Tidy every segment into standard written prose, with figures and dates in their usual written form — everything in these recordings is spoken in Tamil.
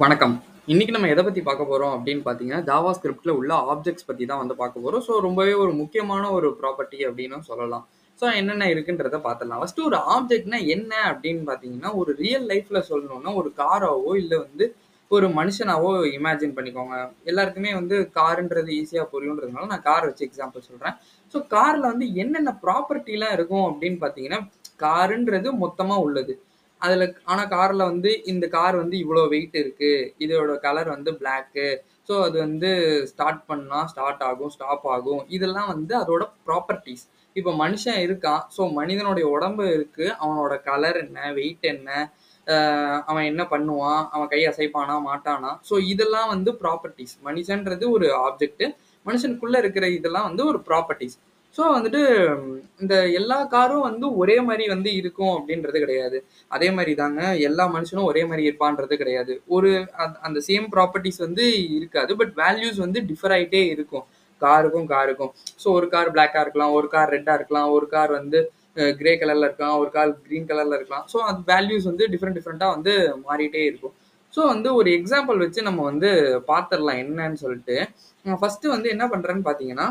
வணக்கம். இன்னைக்கு நம்ம எத பத்தி பார்க்க போறோம் அப்படின்னு பார்த்தீங்கன்னா, ஜாவாஸ்கிரிப்ட்ல உள்ள ஆப்ஜெக்ட்ஸ் பத்தி தான் வந்து பார்க்க போறோம். ஸோ ரொம்பவே ஒரு முக்கியமான ஒரு ப்ராப்பர்ட்டி அப்படின்னும் சொல்லலாம். ஸோ என்னென்ன இருக்குன்றத பார்த்துடலாம். ஃபர்ஸ்ட்டு ஒரு ஆப்ஜெக்ட்னா என்ன அப்படின்னு பார்த்தீங்கன்னா, ஒரு ரியல் லைஃப்ல சொல்லணும்னா ஒரு காராவோ, இல்ல வந்து ஒரு மனுஷனாவோ இமேஜின் பண்ணிக்கோங்க. எல்லாருக்குமே வந்து காருன்றது ஈஸியா புரியுன்றதுனால நான் கார் வச்சு எக்ஸாம்பிள் சொல்றேன். ஸோ கார்ல வந்து என்னென்ன ப்ராப்பர்ட்டிலாம் இருக்கும் அப்படின்னு பார்த்தீங்கன்னா, காருன்றது மொத்தமா உள்ளது. அதுல ஆனா கார்ல வந்து இந்த கார் வந்து இவ்வளோ வெயிட் இருக்கு. இதோட கலர் வந்து பிளாக்கு. ஸோ அது வந்து ஸ்டார்ட் பண்ணா ஸ்டார்ட் ஆகும், ஸ்டாப் ஆகும். இதெல்லாம் வந்து அதோட ப்ராப்பர்ட்டீஸ். இப்போ மனுஷன் இருக்கான். ஸோ மனிதனுடைய உடம்பு இருக்கு. அவனோட கலர் என்ன? வெயிட் என்ன? அவன் என்ன பண்ணுவான்? அவன் கை அசைப்பானா? மாட்டானா? ஸோ இதெல்லாம் வந்து ப்ராப்பர்ட்டீஸ். மனுஷன்றது ஒரு ஆப்ஜெக்ட். மனுஷனுக்குள்ள இருக்கிற இதெல்லாம் வந்து ஒரு ப்ராப்பர்ட்டீஸ். ஸோ வந்துட்டு இந்த எல்லா காரும் வந்து ஒரே மாரி வந்து இருக்கும் அப்படின்றது கிடையாது. அதே மாரி தாங்க எல்லா மனுஷனும் ஒரே மாரி இருப்பான்றது கிடையாது. ஒரு அந்த சேம் ப்ராப்பர்ட்டீஸ் வந்து இருக்காது. பட் வேல்யூஸ் வந்து டிஃபர் ஆயிட்டே இருக்கும். காருக்கும். ஸோ ஒரு கார் பிளாக்கா இருக்கலாம், ஒரு கார் ரெட்டா இருக்கலாம், ஒரு கார் வந்து கிரே கலர்ல இருக்கலாம், ஒரு கார் கிரீன் கலர்ல இருக்கலாம். ஸோ அது வேல்யூஸ் வந்து டிஃப்ரெண்டா வந்து மாறிட்டே இருக்கும். ஸோ வந்து ஒரு எக்ஸாம்பிள் வச்சு நம்ம வந்து பார்த்துடலாம் என்னன்னு சொல்லிட்டு. ஃபர்ஸ்ட் வந்து என்ன பண்றேன்னு பார்த்தீங்கன்னா,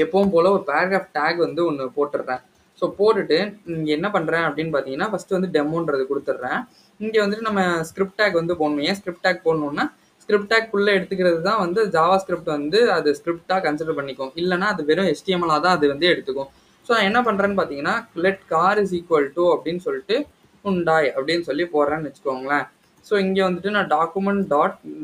எப்பவும் போல ஒரு பேராகிராஃப் டேக் வந்து ஒன்று போட்டுடுறேன். ஸோ போட்டுட்டு இங்கே என்ன பண்ணுறேன் அப்படின்னு பார்த்தீங்கன்னா, ஃபர்ஸ்ட் வந்து டெமோன்றது கொடுத்துட்றேன். இங்கே வந்துட்டு நம்ம ஸ்கிரிப்ட் டேக் வந்து போடணும். ஏன் ஸ்கிரிப்ட் டேக் போடணும்னா, ஸ்கிரிப்ட் டேக் குள்ளே எடுத்துக்கிறது தான் வந்து ஜாவா ஸ்கிரிப்ட் வந்து அது ஸ்கிரிப்டாக கன்சிடர் பண்ணிக்கும். இல்லைனா அது வெறும் HTML தான் அது வந்து எடுத்துக்கும். ஸோ நான் என்ன பண்ணுறேன்னு பார்த்தீங்கன்னா, let car is equal to அப்படின்னு சொல்லிட்டு உண்டாய் அப்படின்னு சொல்லி போடுறேன்னு வச்சுக்கோங்களேன். ஸோ இங்கே வந்துட்டு நான்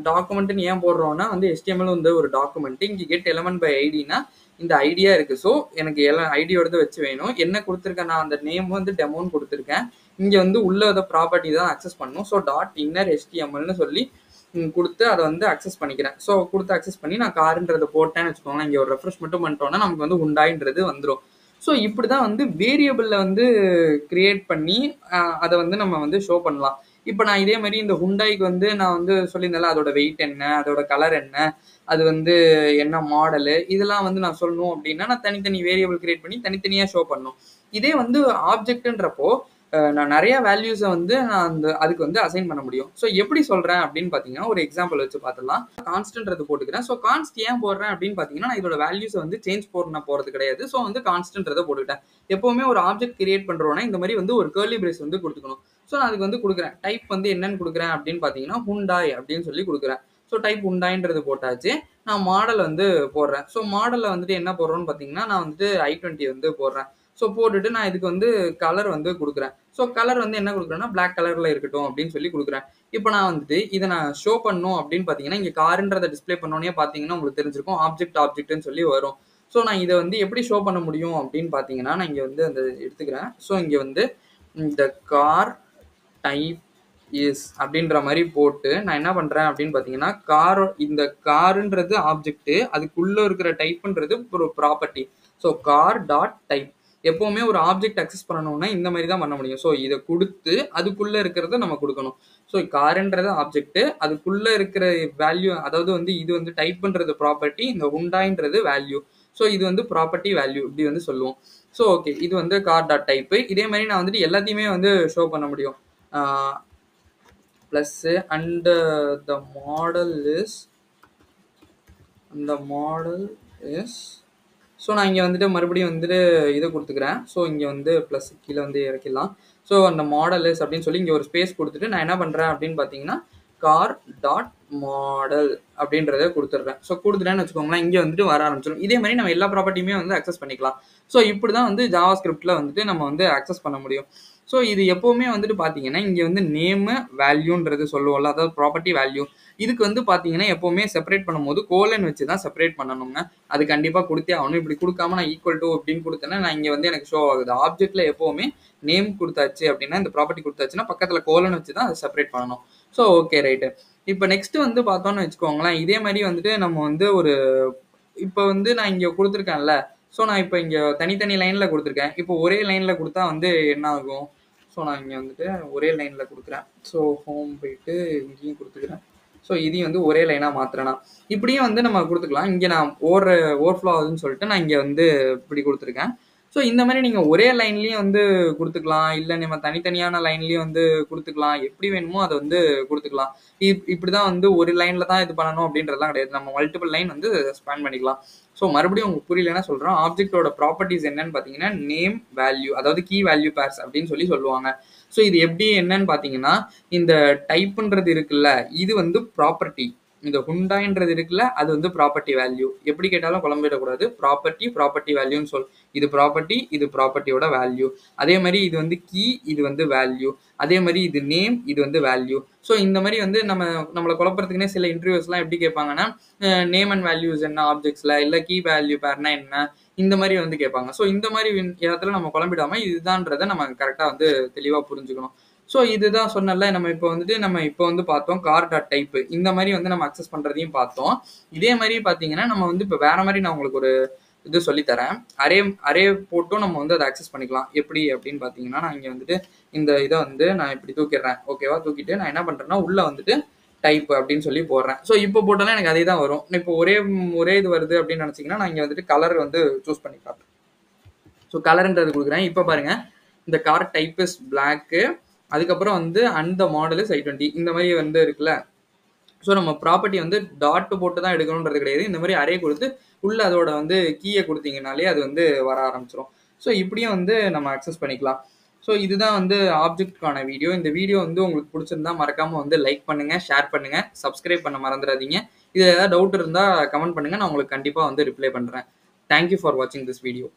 டாக்குமெண்ட்னு ஏன் போடுறோம்னா வந்து HTML வந்து ஒரு டாக்குமெண்ட். இங்கே கெட் எலமெண்ட் பை ஐடினா இந்த ஐடியா இருக்கு. ஸோ எனக்கு எல்லாம் ஐடியோடது வச்சு வேணும். என்ன கொடுத்துருக்கேன், நான் அந்த நேம் வந்து டெமோன்னு கொடுத்துருக்கேன். இங்கே வந்து உள்ள ப்ராப்பர்ட்டி தான் அக்சஸ் பண்ணணும். ஸோ டாட் இன்னர் HTMLனு சொல்லி கொடுத்து அதை வந்து அக்சஸ் பண்ணிக்கிறேன். ஸோ கொடுத்து அக்சஸ் பண்ணி நான் காருன்றதை போட்டேன்னு வச்சுக்கோங்களேன். இங்கே ஒரு ரெஃப்ரெஷ் மட்டும் பண்ணிட்டோம்னா நமக்கு வந்து உண்டாயின்றது வந்துடும். ஸோ இப்படி தான் வந்து வேரியபிளில் வந்து கிரியேட் பண்ணி அதை வந்து நம்ம வந்து ஷோ பண்ணலாம். இப்போ நான் இதே மாதிரி இந்த ஹுண்டாய்க்கு வந்து நான் வந்து சொல்லியிருந்தேன்ல, அதோட வெயிட் என்ன, அதோட கலர் என்ன, அது வந்து என்ன மாடலு, இதெல்லாம் வந்து நான் சொல்லணும் அப்படின்னா நான் தனித்தனி வேரியபிள் கிரியேட் பண்ணி தனித்தனியாக ஷோ பண்ணணும். இதே வந்து ஆப்ஜெக்ட்ன்றப்போ நான் நிறைய வேல்யூஸை வந்து நான் அதுக்கு வந்து அசைன் பண்ண முடியும். ஸோ எப்படி சொல்றேன் அப்படின்னு பார்த்தீங்கன்னா, ஒரு எக்ஸாம்பிள் வச்சு பார்த்துலாம். கான்ஸ்டன்ட்றது போட்டுக்கிறேன். ஸோ கான்ஸ்ட் ஏன் போடுறேன் அப்படின்னு பார்த்தீங்கன்னா, நான் இதோட வேல்யூஸை வந்து சேஞ்ச் போறது கிடையாது. ஸோ வந்து கான்ஸ்டன்ட்றதை போட்டுக்கிட்டேன். எப்பவுமே ஒரு ஆப்ஜெக்ட் கிரியேட் பண்றோம்னா இந்த மாதிரி வந்து ஒரு கர்லி பிரேஸ் வந்து கொடுத்துக்கணும். ஸோ நான் அதுக்கு வந்து கொடுக்குறேன். டைப் வந்து என்னன்னு கொடுக்குறேன் அப்படின்னு பார்த்தீங்கன்னா, ஹுண்டாய் அப்படின்னு சொல்லி கொடுக்குறேன். ஸோ டைப் உண்டாயின்றது போட்டாச்சு. நான் மாடல் வந்து போடுறேன். ஸோ மாடலில் வந்துட்டு என்ன போடுறோன்னு பார்த்தீங்கன்னா, நான் வந்துட்டு I20 வந்து போடுறேன். ஸோ போட்டுட்டு நான் இதுக்கு வந்து கலர் வந்து கொடுக்குறேன். ஸோ கலர் வந்து என்ன கொடுக்குறேன்னா, பிளாக் கலரில் இருக்கட்டும் அப்படின்னு சொல்லி கொடுக்குறேன். இப்போ நான் வந்துட்டு இதை நான் ஷோ பண்ணணும் அப்படின்னு பார்த்தீங்கன்னா, இங்கே காருன்றதை டிஸ்பிளே பண்ணோன்னே பார்த்தீங்கன்னா உங்களுக்கு தெரிஞ்சிருக்கும் ஆப்ஜெக்ட்னு சொல்லி வரும். ஸோ நான் இதை வந்து எப்படி ஷோ பண்ண முடியும் அப்படின்னு பார்த்தீங்கன்னா, நான் இங்கே வந்து அந்த எடுத்துக்கிறேன். ஸோ இங்கே வந்து இந்த கார் டைப் இஸ் அப்படின்ற மாதிரி போட்டு நான் என்ன பண்றேன் அப்படின்னு பாத்தீங்கன்னா, இந்த காருன்றது ஆப்ஜெக்ட், அதுக்குள்ள இருக்கிற டைப்ன்றது ஒரு property. So car dot type. எப்பவுமே ஒரு ஆப்ஜெக்ட் அக்சஸ் பண்ணணும்னா இந்த மாதிரி தான் பண்ண முடியும். ஸோ இதை கொடுத்து அதுக்குள்ள இருக்கிறத நம்ம கொடுக்கணும். ஸோ காருன்றது ஆப்ஜெக்ட், அதுக்குள்ள இருக்கிற வேல்யூ, அதாவது வந்து இது வந்து டைப்ன்றது ப்ராப்பர்ட்டி, இந்த உண்டாயின்றது வேல்யூ. ஸோ இது வந்து ப்ராப்பர்ட்டி வேல்யூ இப்படி வந்து சொல்லுவோம். ஸோ ஓகே, இது வந்து கார் டாட் டைப். இதே மாதிரி நான் வந்துட்டு எல்லாத்தையுமே வந்து ஷோ பண்ண முடியும். plus and the model is so நான் இங்கே வந்துட்டு மறுபடியும் வந்துட்டு இதை கொடுத்துக்கிறேன். ஸோ இங்கே வந்து ப்ளஸ் கீழே வந்து இறக்கிடலாம். ஸோ அந்த மாடல் இஸ் அப்படின்னு சொல்லி இங்கே ஒரு ஸ்பேஸ் கொடுத்துட்டு நான் என்ன பண்ணுறேன் அப்படின்னு பார்த்தீங்கன்னா, கார் டாட் மாடல் அப்படின்றத கொடுத்துட்றேன். ஸோ கொடுத்துட்டேன்னு வச்சுக்கோங்களேன், இங்கே வந்துட்டு வர ஆரம்பிச்சிடும். இதே மாதிரி நம்ம எல்லா ப்ராப்பர்ட்டியுமே வந்து அக்சஸ் பண்ணிக்கலாம். ஸோ இப்படி தான் வந்து ஜாவா ஸ்கிரிப்டில் வந்துட்டு நம்ம வந்து அக்சஸ் பண்ண முடியும். ஸோ இது எப்போவுமே வந்துட்டு பார்த்தீங்கன்னா, இங்கே வந்து நேமு வேல்யூன்றது சொல்லுவோம்ல, அதாவது ப்ராப்பர்ட்டி வேல்யூ. இதுக்கு வந்து பார்த்தீங்கன்னா எப்போவுமே செப்பரேட் பண்ணும்போது கோலன் வச்சு தான் செப்பரேட் பண்ணணுங்க. அது கண்டிப்பாக கொடுத்தே ஆகணும். இப்படி கொடுக்காம நான் ஈக்குவல் டு அப்படின்னு கொடுத்தேன்னா நான் இங்கே வந்து எனக்கு ஷோ ஆகுது. ஆப்ஜெக்ட்ல எப்போவுமே நேம் கொடுத்தாச்சு அப்படின்னா, இந்த ப்ராப்பர்ட்டி கொடுத்தாச்சுன்னா பக்கத்தில் கோலன் வச்சு தான் அதை செப்பரேட் பண்ணணும். So okay right. இப்போ நெக்ஸ்ட் வந்து பார்த்தோம்னு வச்சுக்கோங்களேன், இதே மாதிரி வந்துட்டு நம்ம வந்து இப்போ வந்து நான் இங்கே கொடுத்துருக்கேன்ல, ஸோ நான் இப்போ இங்கே தனித்தனி லைனில் கொடுத்துருக்கேன். இப்போ ஒரே லைனில் கொடுத்தா வந்து என்ன ஆகும்? ஸோ நான் இங்கே வந்துட்டு ஒரே லைனில் கொடுக்குறேன். ஸோ ஹோம் போயிட்டு இங்கேயும் கொடுத்துக்கிறேன். ஸோ இதையும் வந்து ஒரே லைனாக மாற்றுறேன்னா இப்படியும் வந்து நம்ம கொடுத்துக்கலாம். இங்கே நான் ஓவர்ஃப்ளோ ஆகுதுன்னு சொல்லிட்டு நான் இங்கே வந்து இப்படி கொடுத்துருக்கேன். ஸோ இந்த மாதிரி நீங்கள் ஒரே லைன்லேயும் வந்து கொடுத்துக்கலாம், இல்லை நம்ம தனித்தனியான லைன்லேயும் வந்து கொடுத்துக்கலாம், எப்படி வேணுமோ அதை வந்து கொடுத்துக்கலாம். இப்படி தான் வந்து ஒரு லைனில் தான் இது பண்ணணும் அப்படின்றதுலாம் கிடையாது. நம்ம மல்டிபிள் லைன் வந்து ஸ்பேன் பண்ணிக்கலாம். ஸோ மறுபடியும் உங்களுக்கு புரியலன்னா சொல்கிறோம். ஆப்ஜெக்டோட ப்ராப்பர்ட்டிஸ் என்னன்னு பார்த்தீங்கன்னா நேம், வேல்யூ, அதாவது கீ வேல்யூ பேர்ஸ் அப்படின்னு சொல்லுவாங்க. ஸோ இது எப்படி என்னன்னு பார்த்தீங்கன்னா, இந்த டைப்புன்றது இருக்குல்ல, இது வந்து ப்ராப்பர்ட்டி. இந்த ஹுண்டாய்ன்றது இருக்குல்ல, அது வந்து ப்ராப்பர்ட்டி வேல்யூ. எப்படி கேட்டாலும் குழம்பிடக்கூடாது. ப்ராப்பர்ட்டி வேல்யூன்னு இது ப்ராப்பர்ட்டி, இது ப்ராப்பர்ட்டியோட வேல்யூ. அதே மாதிரி இது வந்து கீ, இது வந்து வேல்யூ. அதே மாதிரி இது நேம், இது வந்து வேல்யூ. ஸோ இந்த மாதிரி வந்து நம்மளை குழப்பறதுக்குன்னே சில இன்டர்வியூஸ்லாம் எப்படி கேட்பாங்கன்னா, நேம் அண்ட் வேல்யூஸ் என்ன ஆப்ஜெக்ட்ஸ்ல, இல்லை கீ வேல்யூ பேர்னா என்ன, இந்த மாதிரி வந்து கேட்பாங்க. ஸோ இந்த மாதிரி இடத்துல நம்ம குழம்பிடாம இதுதான்றதை நம்ம கரெக்டாக வந்து தெளிவாக புரிஞ்சுக்கணும். ஸோ இதுதான் சொன்னல, நம்ம இப்போ வந்து பார்த்தோம் கார் டாட் டைப். இந்த மாதிரி வந்து நம்ம அக்சஸ் பண்ணுறதையும் பார்த்தோம். இதே மாதிரி பார்த்தீங்கன்னா நம்ம வந்து இப்போ வேற மாதிரி நான் உங்களுக்கு ஒரு இது சொல்லித்தரேன். அரே போட்டும் நம்ம வந்து அதை அக்சஸ் பண்ணிக்கலாம். எப்படி அப்படின்னு பார்த்தீங்கன்னா, நான் இங்கே வந்துட்டு இந்த இதை வந்து நான் இப்படி தூக்கிடுறேன். ஓகேவா? தூக்கிட்டு நான் என்ன பண்ணுறேன்னா, உள்ளே வந்துட்டு டைப் அப்படின்னு சொல்லி போடுறேன். ஸோ இப்போ போட்டாலும் எனக்கு அதே தான் வரும். இப்போ ஒரே இது வருது அப்படின்னு நினச்சிங்கன்னா, நான் இங்கே வந்துட்டு கலர் வந்து சூஸ் பண்ணி காட்டுறேன். ஸோ கலர்ன்றது கொடுக்குறேன். இப்போ பாருங்க, இந்த கார் டைப் இஸ் பிளாக்கு, அதுக்கப்புறம் வந்து அந்த மாடல் இஸ் I20 இந்த மாதிரி வந்து இருக்குல்ல. ஸோ நம்ம ப்ராப்பர்ட்டி வந்து டாட் போட்டு தான் எடுக்கணுன்றது கிடையாது. இந்த மாதிரி அரே கொடுத்து உள்ள அதோட வந்து கீயை கொடுத்தீங்கனாலே அது வந்து வர ஆரம்பிச்சிடும். ஸோ இப்படியும் வந்து நம்ம அக்சஸ் பண்ணிக்கலாம். ஸோ இதுதான் வந்து ஆப்ஜெக்ட்கான வீடியோ. இந்த வீடியோ வந்து உங்களுக்கு பிடிச்சிருந்தா மறக்காம வந்து லைக் பண்ணுங்க, ஷேர் பண்ணுங்க, சப்ஸ்கிரைப் பண்ண மறந்துடாதீங்க. இதில் ஏதாவது டவுட் இருந்தால் கமெண்ட் பண்ணுங்க, நான் உங்களுக்கு கண்டிப்பாக வந்து ரிப்ளை பண்ணுறேன். தேங்க்யூ ஃபார் வாட்சிங் திஸ் வீடியோ.